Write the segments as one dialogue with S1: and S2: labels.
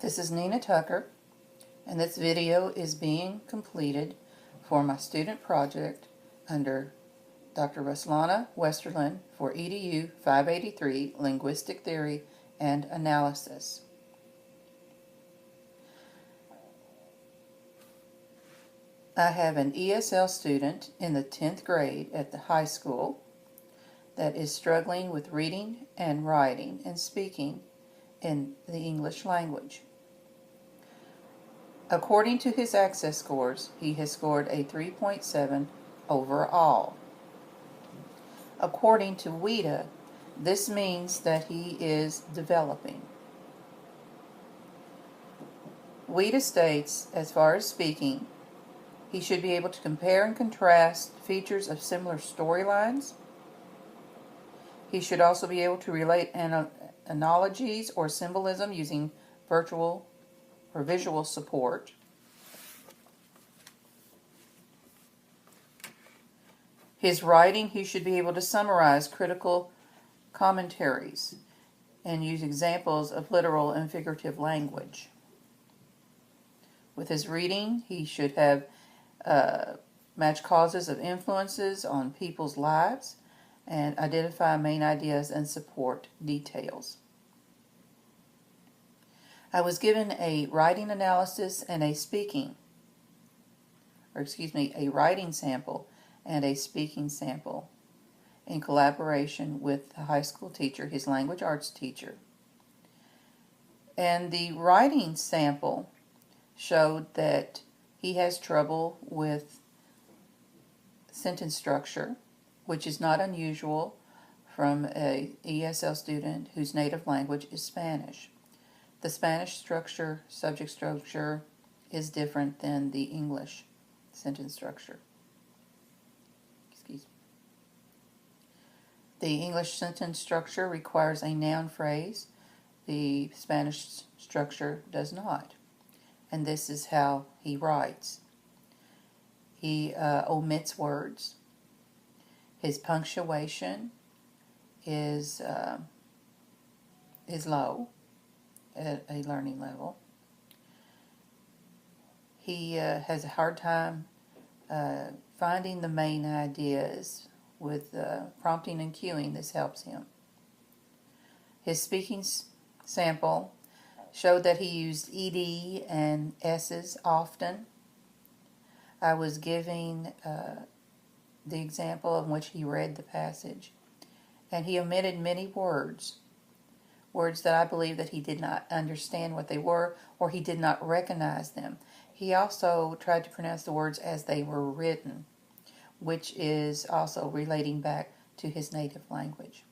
S1: This is Nina Tucker, and this video is being completed for my student project under Dr. Ruslana Westerlin for EDU 583 Linguistic Theory and Analysis. I have an ESL student in the 10th grade at the high school that is struggling with reading and writing and speaking in the English language. According to his access scores, he has scored a 3.7 overall. According to WIDA, this means that he is developing. WIDA states, as far as speaking, he should be able to compare and contrast features of similar storylines. He should also be able to relate analogies or symbolism using virtual or visual support. His writing, he should be able to summarize critical commentaries and use examples of literal and figurative language. With his reading, he should have match causes of influences on people's lives and identify main ideas and support details. I was given a writing analysis and a writing sample and a speaking sample in collaboration with the high school teacher, his language arts teacher. And the writing sample showed that he has trouble with sentence structure, which is not unusual from an ESL student whose native language is Spanish. The Spanish structure, subject structure, is different than the English sentence structure. The English sentence structure requires a noun phrase. The Spanish structure does not. And this is how he writes. He omits words. His punctuation is low at a learning level. He has a hard time finding the main ideas. With prompting and cueing, this helps him. His speaking sample showed that he used ED and S's often. I was giving the example in which he read the passage, and he omitted many words that I believe that he did not understand what they were or he did not recognize them. He also tried to pronounce the words as they were written, which is also relating back to his native language.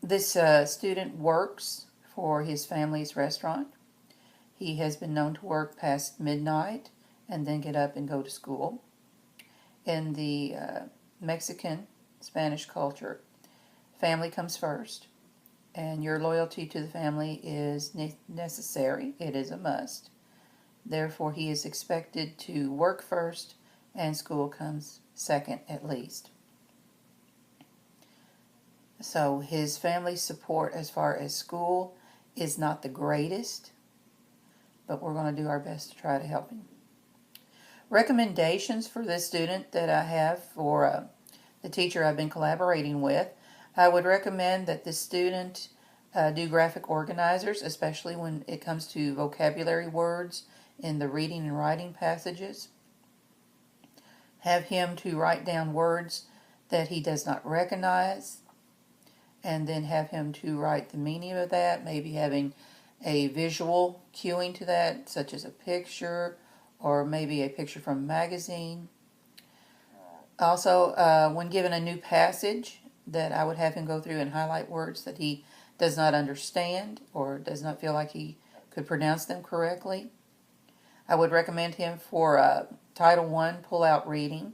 S1: This student works for his family's restaurant. He has been known to work past midnight and then get up and go to school. In the Mexican Spanish culture, family comes first, and your loyalty to the family is necessary. It is a must. Therefore, he is expected to work first, and school comes second at least. So his family support as far as school is not the greatest, but we're going to do our best to try to help him. Recommendations for this student that I have for the teacher I've been collaborating with, I would recommend that this student do graphic organizers, especially when it comes to vocabulary words in the reading and writing passages. Have him to write down words that he does not recognize, and then have him to write the meaning of that, maybe having a visual cueing to that, such as a picture or maybe a picture from a magazine. Also, when given a new passage, that I would have him go through and highlight words that he does not understand or does not feel like he could pronounce them correctly. I would recommend him for Title I pull-out reading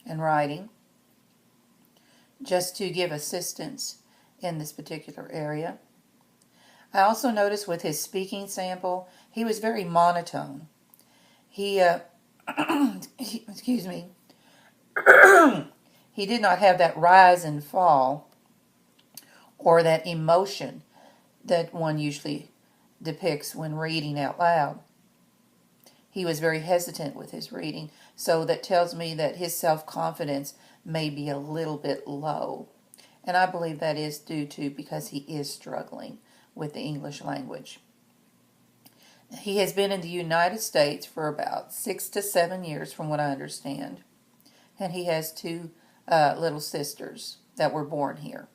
S1: and writing, just to give assistance in this particular area. I also noticed with his speaking sample, he was very monotone. He excuse me, he did not have that rise and fall or that emotion that one usually depicts when reading out loud. He was very hesitant with his reading, so that tells me that his self-confidence may be a little bit low. And I believe that is due to because he is struggling with the English language. He has been in the United States for about 6 to 7 years, from what I understand. And he has two little sisters that were born here.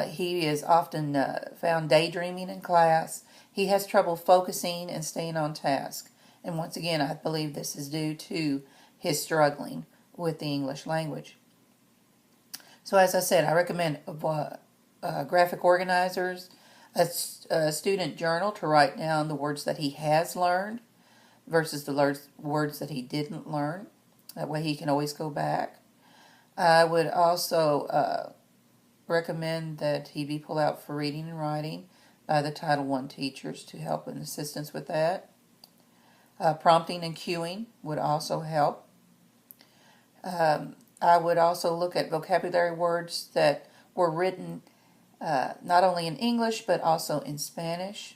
S1: He is often found daydreaming in class. He has trouble focusing and staying on task. And once again, I believe this is due to his struggling with the English language. So as I said, I recommend graphic organizers, a student journal to write down the words that he has learned versus the words that he didn't learn. That way he can always go back. I would also recommend that he be pulled out for reading and writing by the Title I teachers to help and assistance with that. Prompting and cueing would also help. I would also look at vocabulary words that were written not only in English but also in Spanish.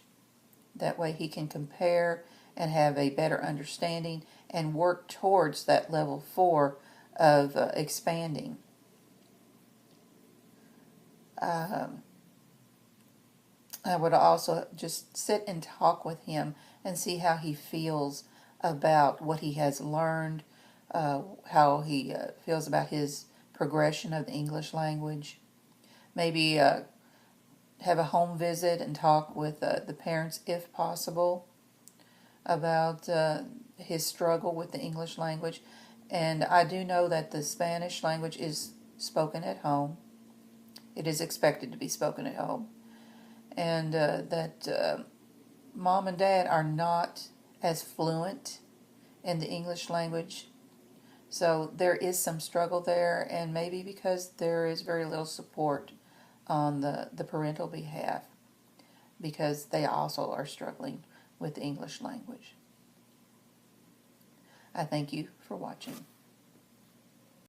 S1: That way he can compare and have a better understanding and work towards that level 4 of expanding. I would also just sit and talk with him and see how he feels about what he has learned, how he feels about his progression of the English language. Maybe have a home visit and talk with the parents, if possible, about his struggle with the English language. And I do know that the Spanish language is spoken at home. It is expected to be spoken at home. And that mom and dad are not as fluent in the English language. So there is some struggle there, and maybe because there is very little support on the parental behalf, because they also are struggling with the English language. I thank you for watching.